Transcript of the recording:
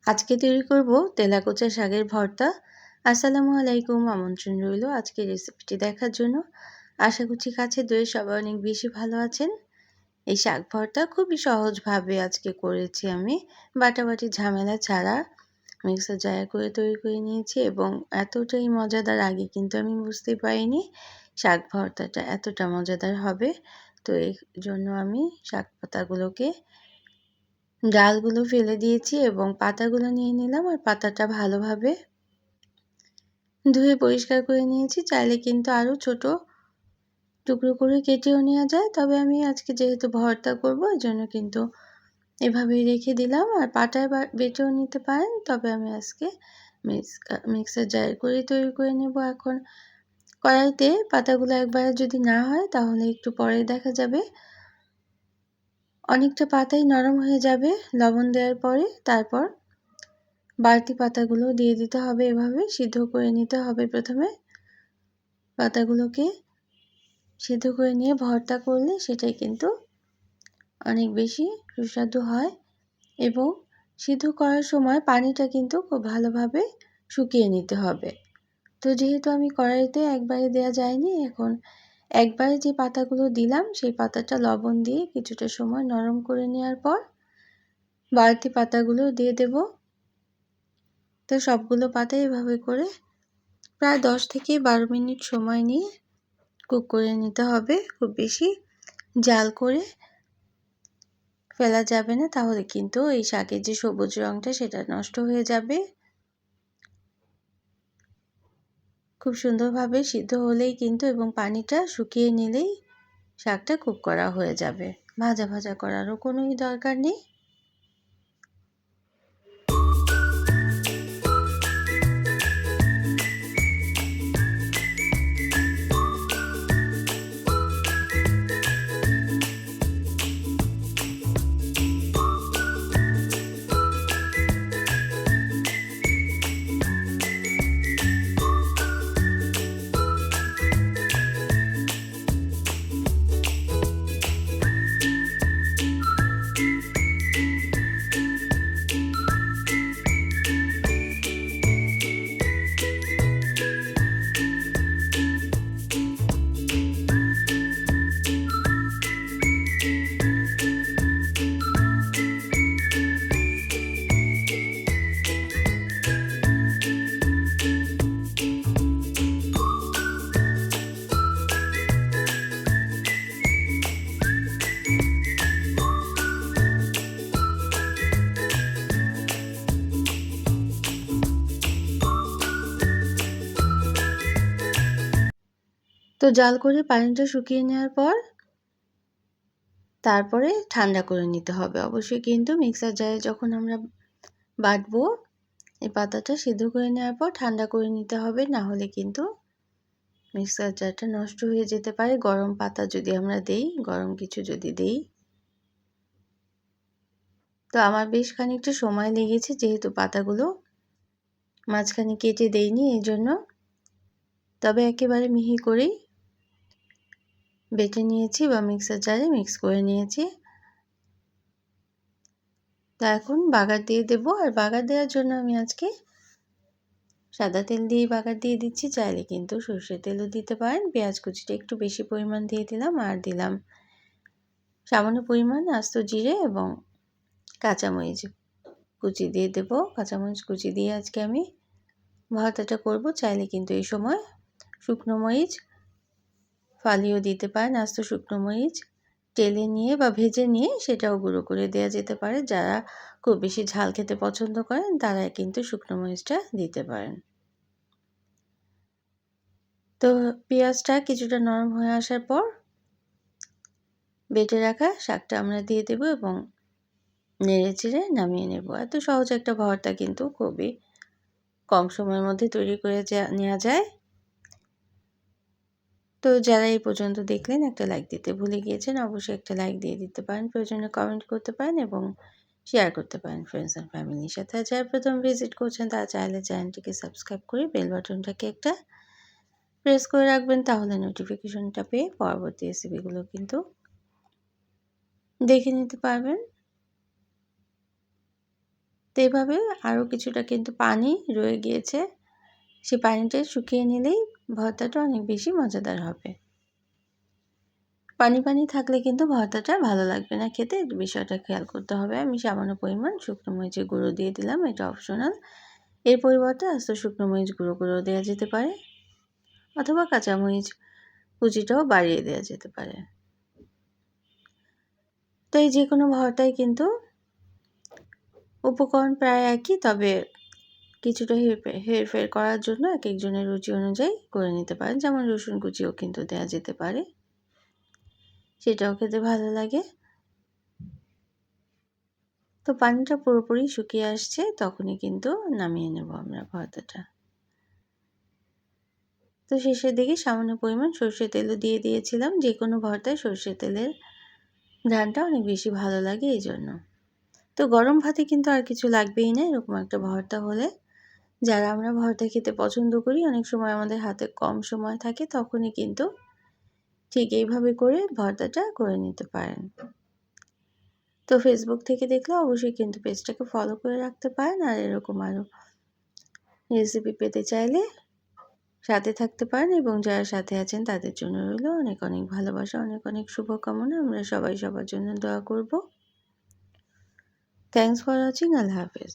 আজকে তৈরি করব তেলাকুচা শাকের ভর্তা। আসসালামু আলাইকুম, আমন্ত্রণ রইল আজকের রেসিপিটি দেখার জন্য। আশা করছি কাছে দূরে সবাই অনেক বেশি ভালো আছেন। এই শাক ভর্তা খুবই সহজভাবে আজকে করেছি আমি, বাটাবাটি ঝামেলা ছাড়া মিক্সার জারে করে তৈরি করে নিয়েছি এবং এতটাই মজাদার, আগে কিন্তু আমি বুঝতে পারিনি শাক ভর্তাটা এতটা মজাদার হবে। তো এই জন্য আমি শাক পাতাগুলোকে ডালগুলো ফেলে দিয়েছি এবং পাতাগুলো নিয়ে নিলাম, আর পাতাটা ভালোভাবে ধুয়ে পরিষ্কার করে নিয়েছি। চাইলে কিন্তু আরও ছোট টুকরো করে কেটেও নেওয়া যায়, তবে আমি আজকে যেহেতু ভর্তা করব এই জন্য কিন্তু এভাবেই রেখে দিলাম। আর পাটায় বেটেও নিতে পারেন, তবে আমি আজকে মিক্সার জার করে তৈরি করে নেব। এখন কড়াইতে পাতাগুলো একবারে যদি না হয় তাহলে একটু পরে দেখা যাবে অনেকটা পাতাই নরম হয়ে যাবে লবণ দেওয়ার পরে। তারপর বাড়তি পাতাগুলো দিয়ে দিতে হবে, এভাবে সিদ্ধ করে নিতে হবে। প্রথমে পাতাগুলোকে সিদ্ধ করে নিয়ে ভর্তা করলে সেটাই কিন্তু অনেক বেশি সুস্বাদু হয়। এবং সিদ্ধ করার সময় পানিটা কিন্তু খুব ভালোভাবে শুকিয়ে নিতে হবে। তো যেহেতু আমি কড়াইতে একবারে দেওয়া যায়নি, এখন একবারে যে পাতাগুলো দিলাম সেই পাতাটা লবণ দিয়ে কিছুটা সময় নরম করে নেওয়ার পর বাড়তি পাতাগুলো দিয়ে দেব। তো সবগুলো পাতা এভাবে করে প্রায় 10 থেকে 12 মিনিট সময় নিয়ে কুক করে নিতে হবে। খুব বেশি জাল করে ফেলা যাবে না, তাহলে কিন্তু এই শাকের যে সবুজ রঙটা সেটা নষ্ট হয়ে যাবে। খুব সুন্দরভাবে সিদ্ধ হলেই কিন্তু এবং পানিটা শুকিয়ে নিলেই শাকটা কুক করা হয়ে যাবে। ভাজা ভাজা করারও কোনোই দরকার নেই। তো জাল করে পানিটা শুকিয়ে নেওয়ার পর তারপরে ঠান্ডা করে নিতে হবে। অবশ্যই কিন্তু মিক্সার জারে যখন আমরা বাটবো এই পাতাটা সিদ্ধ করে নেওয়ার পর ঠান্ডা করে নিতে হবে, না হলে কিন্তু মিক্সার জারটা নষ্ট হয়ে যেতে পারে। গরম পাতা যদি আমরা দেই, গরম কিছু যদি দেই। তো আমার বেশ খানিকটা সময় লেগেছে, যেহেতু পাতাগুলো মাঝখানে কেটে দেইনি এই জন্য। তবে একেবারে মিহি করেই বেটে নিয়েছি বা মিক্সার জারে মিক্স করে নিয়েছি। তো এখন বাগার দিয়ে দেব। আর বাগার দেওয়ার জন্য আমি আজকে সাদা তেল দিয়েই বাগার দিয়ে দিচ্ছি, চাইলে কিন্তু সর্ষের তেলও দিতে পারেন। পেঁয়াজ কুচিটা একটু বেশি পরিমাণ দিয়ে দিলাম, আর দিলাম সামান্য পরিমাণ আস্ত জিরে এবং কাঁচামরিচ কুচি দিয়ে দেব। কাঁচামরিচ কুচি দিয়ে আজকে আমি ভর্তাটা করব। চাইলে কিন্তু এই সময় শুকনো মরিচ ফালিয়েও দিতে পারেন। আস্ত শুকনো মরিচ তেলে নিয়ে বা ভেজে নিয়ে সেটাও গুঁড়ো করে দেওয়া যেতে পারে। যারা খুব বেশি ঝাল খেতে পছন্দ করেন তারা কিন্তু শুকনো মরিচটা দিতে পারেন। তো পেঁয়াজটা কিছুটা নরম হয়ে আসার পর বেটে রাখা শাকটা আমরা দিয়ে দেব এবং নেড়ে চেড়ে নামিয়ে নেব। এত সহজ একটা ভর্তা কিন্তু খুবই কম সময়ের মধ্যে তৈরি করে নেওয়া যায়। তো যারা এই পর্যন্ত দেখলেন, একটা লাইক দিতে ভুলে গিয়েছেন, অবশ্যই একটা লাইক দিয়ে দিতে পারেন। প্রয়োজনে কমেন্ট করতে পারেন এবং শেয়ার করতে পারেন ফ্রেন্ডস অ্যান্ড ফ্যামিলির সাথে। আর যারা প্রথম ভিজিট করছেন তারা চাইলে চ্যানেলটিকে সাবস্ক্রাইব করে বেল বাটনটাকে একটা প্রেস করে রাখবেন, তাহলে নোটিফিকেশনটা পেয়ে পরবর্তী রেসিপিগুলো কিন্তু দেখে নিতে পারবেন। তো এইভাবে আরও কিছুটা কিন্তু পানি রয়ে গিয়েছে, সেই পানিটা শুকিয়ে নিলেই ভর্তাটা অনেক বেশি মজাদার হবে। পানি পানি থাকলে কিন্তু ভর্তাটা ভালো লাগবে না খেতে, বিষয়টা খেয়াল করতে হবে। আমি সামান্য পরিমাণ শুকনো মরিচের গুঁড়ো দিয়ে দিলাম, এটা অপশনাল। এর পরিবর্তে আস্ত শুকনো মরিচ গুঁড়ো দেওয়া যেতে পারে, অথবা কাঁচামরিচ কুচিটাও বাড়িয়ে দেওয়া যেতে পারে। তো এই যে কোনো ভর্তায় কিন্তু উপকরণ প্রায় একই, তবে কিছুটা হেরফের করার জন্য এক একজনের রুচি অনুযায়ী করে নিতে পারেন। যেমন রসুন কুচিও কিন্তু দেওয়া যেতে পারে, সেটাও খেতে ভালো লাগে। তো পানিটা পুরোপুরি শুকিয়ে আসছে, তখনই কিন্তু নামিয়ে নেব আমরা ভর্তাটা। তো শেষের দিকে সামান্য পরিমাণ সরষের তেলও দিয়ে দিয়েছিলাম, যে কোনো ভর্তায় সরষের তেলের ঘ্রাণটা অনেক বেশি ভালো লাগে এই জন্য। তো গরম ভাতে কিন্তু আর কিছু লাগবেই না এরকম একটা ভর্তা হলে। যারা আমরা ভর্তা খেতে পছন্দ করি, অনেক সময় আমাদের হাতে কম সময় থাকে, তখনই কিন্তু ঠিক এইভাবে করে ভর্তাটা করে নিতে পারেন। তো ফেসবুক থেকে দেখলে অবশ্যই কিন্তু পেজটাকে ফলো করে রাখতে পারেন, আর এরকম আরও রেসিপি পেতে চাইলে সাথে থাকতে পারেন। এবং যারা সাথে আছেন তাদের জন্য রইল অনেক অনেক ভালোবাসা, অনেক অনেক শুভকামনা। আমরা সবাই সবার জন্য দোয়া করব। Thanks for watching. আল্লাহ হাফেজ।